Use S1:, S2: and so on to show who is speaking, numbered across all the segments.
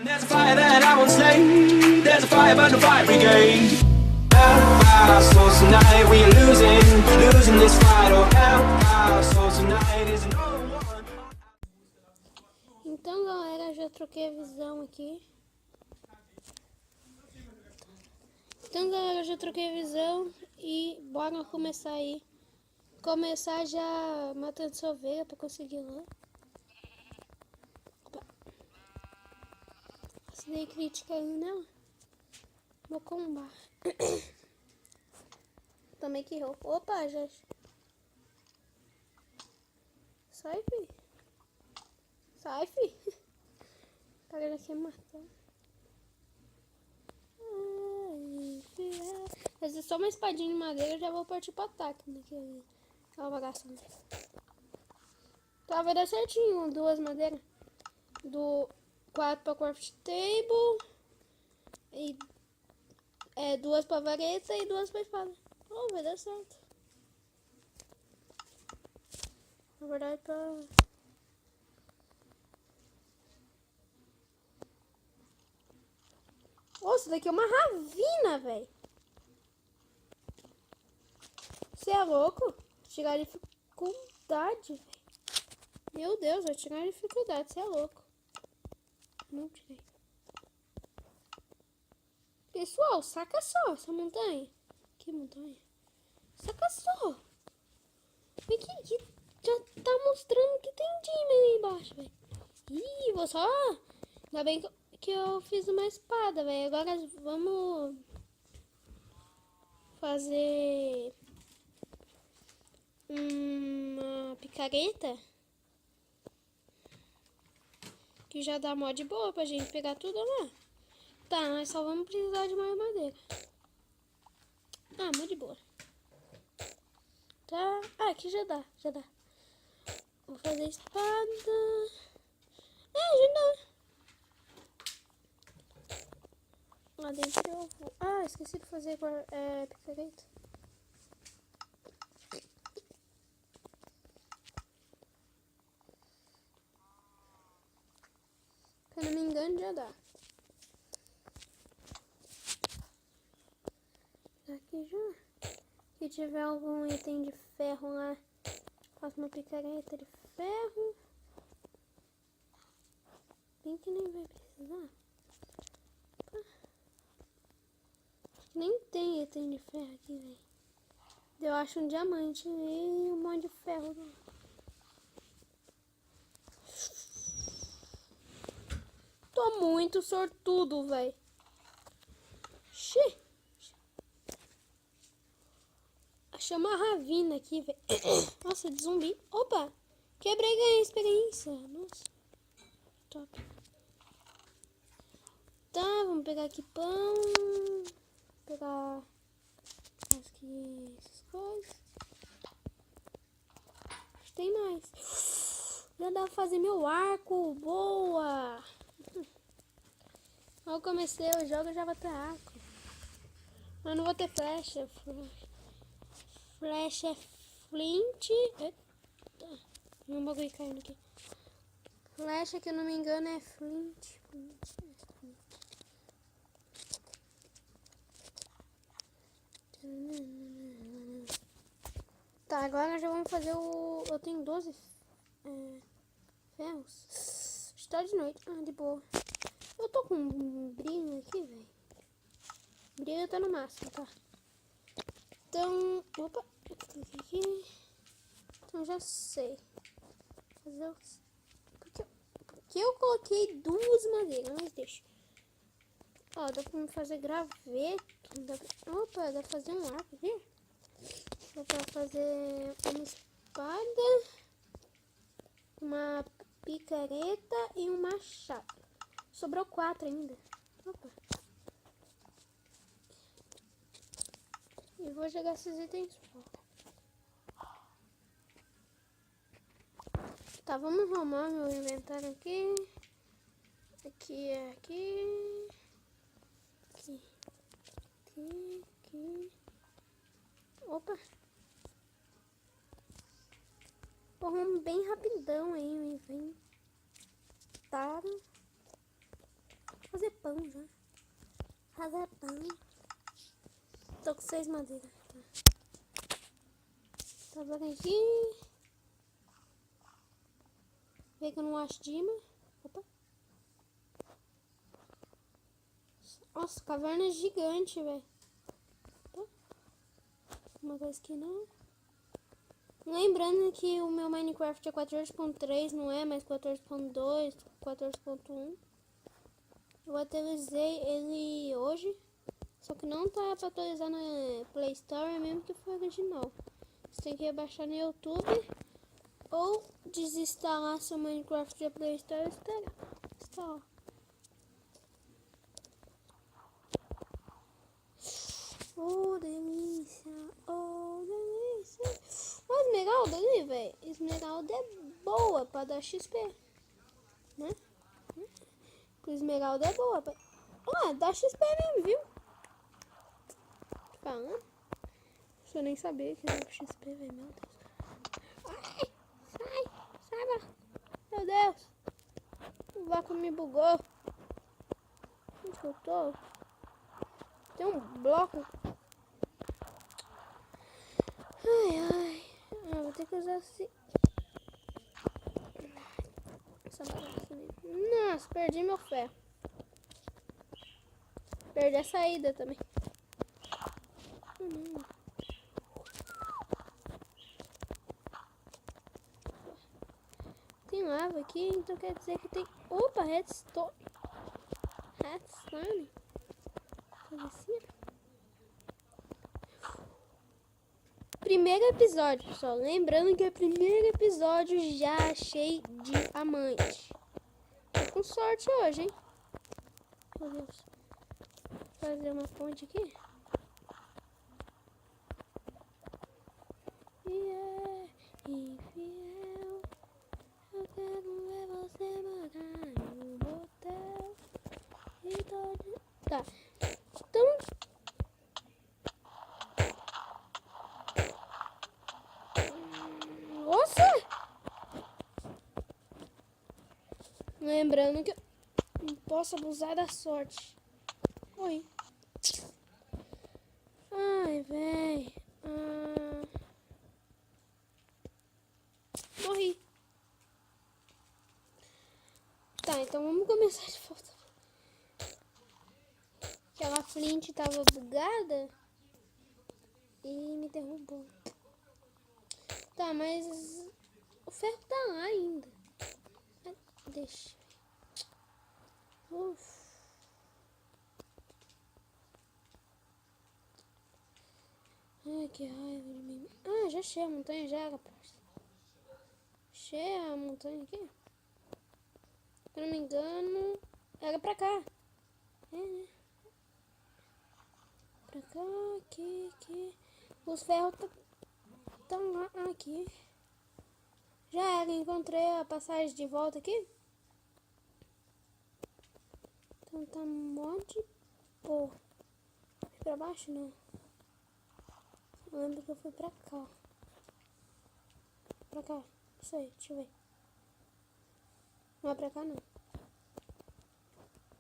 S1: There's a fire that I won't slay. There's a fire burn the fire brigade. Our souls tonight, we are losing this fight. Oh, our souls tonight is no one.
S2: Então, galera, já troquei a visão aqui. E bora começar aí. Começar já matando essa ovelha pra conseguir lá. Opa. Assinei crítica aí nela. Vou combar. Também que errou. Opa, já. Sai, fi. Sai, fi. O cara já quer matar. Mas é só uma espadinha de madeira, eu já vou partir pro ataque, né? Aquela bagaça. Tá, vai dar certinho. 2 madeiras. Do 4 pra craft table. E 2 pra vareta e 2 pra espada. Oh, vai dar certo. Na verdade, pra... Nossa, daqui é uma ravina, velho. Você é louco? Tirar dificuldade, velho. Meu Deus, vai tirar dificuldade. Você é louco. Não tirei. Pessoal, saca só essa montanha. Que montanha? Saca só. Aqui já tá mostrando que tem time aí embaixo, velho. Ih, vou só... Ainda bem que eu fiz uma espada, velho. Agora vamos fazer uma picareta. Que já dá mod boa pra gente pegar tudo lá. Tá, nós só vamos precisar de mais madeira. Ah, mod boa. Tá, aqui já dá. Vou fazer espada. Já dá. Lá dentro eu vou... Ah, esqueci de fazer picareta. Se eu não me engano, já dá. Aqui já. Se tiver algum item de ferro lá, faço uma picareta de ferro. Bem que nem vai precisar. Nem tem item de ferro aqui, velho. Eu acho um diamante e um monte de ferro. Tô muito sortudo, velho. Achei uma ravina aqui, velho. Nossa, de zumbi. Opa! Quebrei e ganhei experiência. Nossa. Top. Tá, vamos pegar aqui pão. Pegar aqui essas coisas. Acho que tem mais. Já dá pra fazer meu arco. Boa! Mal comecei o jogo, eu já vou ter arco. Mas não vou ter flecha. Flecha é flint. Eita. Um bagulho caindo aqui. Flecha, que eu não me engano, é flint. Tá, agora já vamos fazer o... Eu tenho 12 ferros. Está de noite. Ah, de boa. Eu tô com um brilho aqui, velho. Brilho tá no máximo, tá? Então... Opa. Aqui. Então já sei. Fazer os... Porque eu coloquei 2 madeiras, mas deixa. Ó, dá pra me fazer graveto. Opa, dá pra fazer um arco aqui. Dá pra fazer uma espada, uma picareta e um machado. Sobrou 4 ainda. Opa. E vou jogar esses itens fora. Tá, vamos arrumar meu inventário aqui. Aqui é aqui. Aqui. Opa. Vamos bem rapidão aí o inventário. Casapão já. Casapão. Tô com 6 madeiras. Tá por aqui. Vê que eu não acho Dima. Opa. Nossa, caverna gigante, velho. Uma coisa que não. Lembrando que o meu Minecraft é 14.3, não é mais 14.2, 14.1. Eu atualizei ele hoje. Só que não tá pra atualizar na Play Store, mesmo que foi original. Você tem que baixar no YouTube ou desinstalar seu Minecraft da Play Store e instalar. Oh, delícia! Oh, delícia! Olha a esmeralda ali, velho. Esmeralda é boa pra dar XP, né? Esmeralda é boa pra... Ah, dá XP mesmo, viu? Falando. Deixa eu nem saber que dá XP, velho. Meu Deus. Ai, sai, meu Deus. O vácuo me bugou. Onde que eu tô? Tem um bloco. Ai. Ah, vou ter que usar esse... essa bagaça ali. Nossa, perdi meu ferro. Perdi a saída também. Tem lava aqui, então quer dizer que tem... Opa, redstone. Redstone. Coisa assim. Primeiro episódio, pessoal. Lembrando que é o primeiro episódio, já achei diamante. Tô com sorte hoje, hein? Meu Deus. Vou fazer uma ponte aqui. Infiel, eu quero ver você morar no motel. E todo... Tá. Então... Nossa! Lembrando que eu não posso abusar da sorte. Oi. Ai, véi. Morri. Tá, então vamos começar de volta. Aquela flint tava bugada e me derrubou. Tá, mas o ferro tá lá ainda. Deixa. Ai, que raiva de mim. Ah, já achei a montanha, já, rapaz. Achei a montanha aqui. Se não me engano, era pra cá. É, né? Pra cá, aqui. Os ferros estão lá, aqui. Já era, encontrei a passagem de volta aqui. Então tá um monte de porra. Fui pra baixo, não. Eu lembro que eu fui pra cá. Pra cá. Não sei, deixa eu ver. Não é pra cá, não.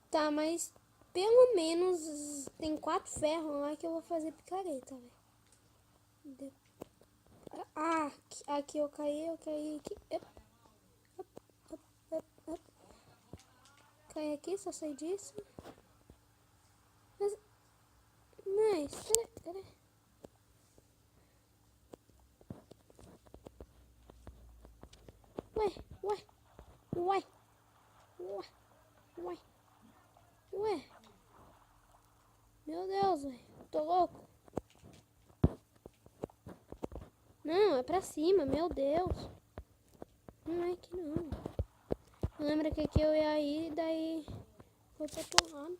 S2: Tá, mas pelo menos tem 4 ferros lá que eu vou fazer picareta, velho. Ah, aqui eu caí aqui. Caí aqui, só sei disso. Mas, cadê? Ué. Meu Deus, velho. Tô louco. Não, é pra cima, meu Deus. Não é aqui não. Lembra que aqui eu ia ir, daí foi pro outro lado.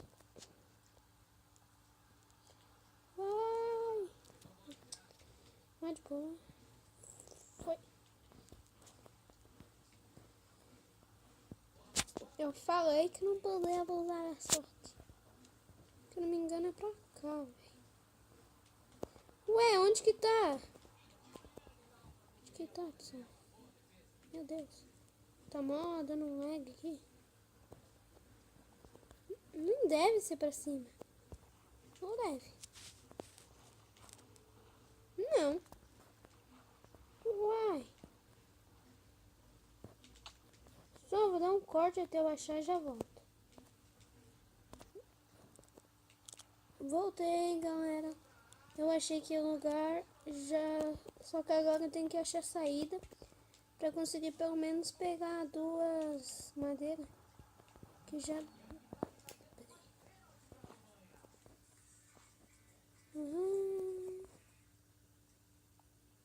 S2: Vai de boa. Foi. Eu falei que não podia abusar da sorte. Se não me engano é pra cá, velho. Ué, onde que tá? Onde que tá, pessoal? Meu Deus. Tá mó dando um lag aqui. Não Não deve ser pra cima. Ou deve? Não. Uai. Só vou dar um corte até eu achar e já volto. Voltei, galera. Eu achei que o lugar já... Só que agora eu tenho que achar a saída pra conseguir pelo menos pegar 2 madeiras. Que já...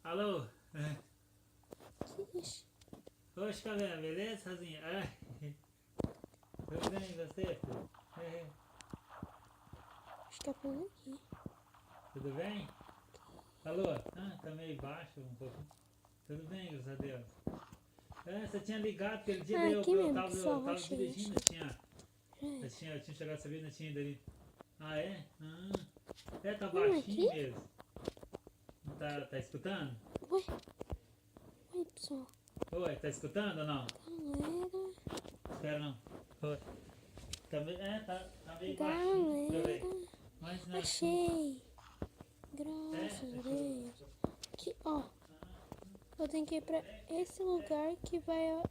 S3: Alô?
S2: Que isso?
S3: Oxe, Calé, beleza, sozinha? Tudo bem, e você, filho?
S2: Acho que é por aqui.
S3: Tudo bem? Alô? Tá meio baixo um pouco. Tudo bem, graças a Deus. Você tinha ligado aquele dia, daí
S2: Aqui
S3: eu
S2: mesmo,
S3: tava
S2: pessoal, achei,
S3: dirigindo,
S2: achei.
S3: eu tinha chegado a saber, não tinha ido ali. Ah, é? Tá
S2: Aqui?
S3: baixinho mesmo. Tá escutando?
S2: Oi. Oi, pessoal.
S3: Oi, tá escutando ou não?
S2: Galera.
S3: Espera não. Oi. Tá meio baixinho. Deixa eu ver.
S2: Galera.
S3: Mas não.
S2: Achei. Graças a Deus. Aqui, ó. Eu tenho que ir pra esse lugar que vai...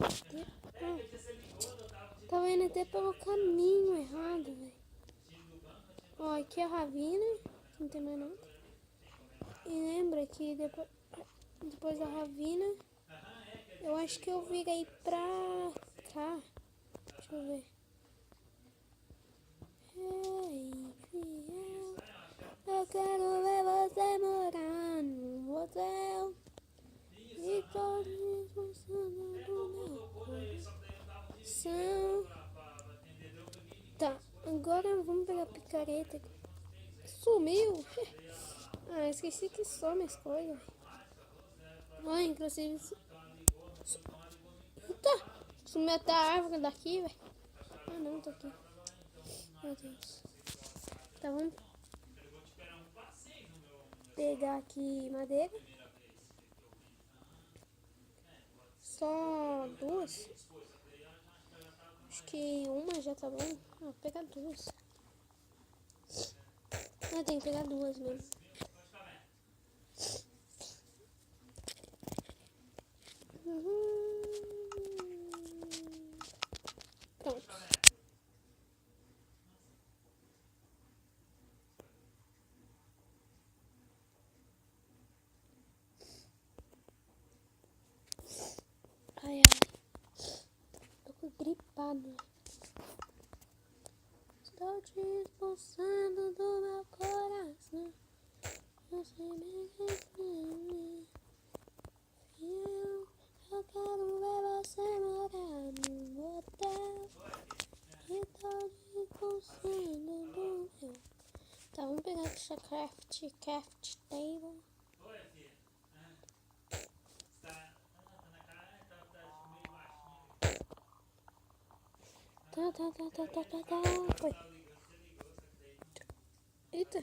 S2: Tava indo até pelo caminho errado, velho. Ó, aqui é a ravina. Não tem mais nada. E lembra que depois da ravina... Eu acho que eu virei pra cá. Deixa eu ver. Ei, fiel, eu quero ver você morar no hotel. E todos gostando do meu coração. Tá, agora vamos pegar a picareta. Sumiu! Esqueci que some as coisas. Olha, inclusive... Eita! Sumiu até a árvore daqui, velho. Ah, não, tá aqui. Meu Deus. Tá, vamos pegar aqui madeira. Só 2. Acho que uma já tá bom. Vou pegar 2. Tem que pegar 2 mesmo. Pronto. Ai, tô gripado. Estou te expulsando do meu coração. Você me refere. Eu quero ver você morar no hotel. E tô te expulsando do meu. Tá, vamos pegar essa craft table. Tá. Foi. Eita.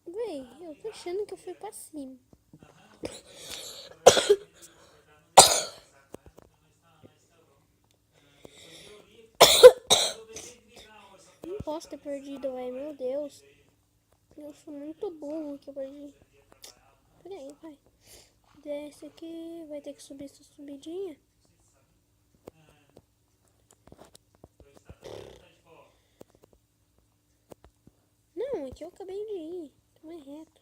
S2: Véi, eu tô achando que eu fui pra cima. Não posso ter perdido, véi. Meu Deus. Eu sou muito burro que eu perdi. Peraí, vai. Desce aqui. Vai ter que subir essa subidinha. Não, aqui eu acabei de ir. Então é reto.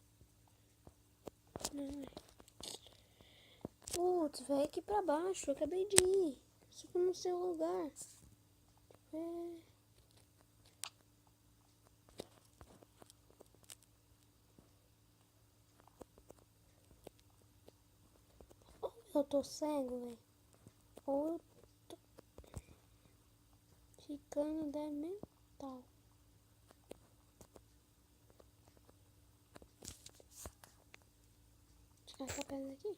S2: Não é. Putz, vai aqui pra baixo. Eu acabei de ir. Só que no seu lugar. Ou eu tô cego, velho. Ou eu tô ficando demental. Tirar essa pedra aqui.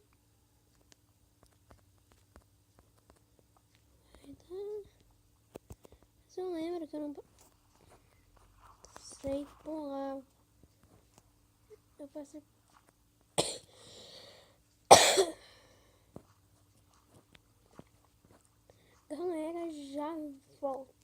S2: Mas eu lembro que eu não sei pular. Eu passei. Galera, já volto.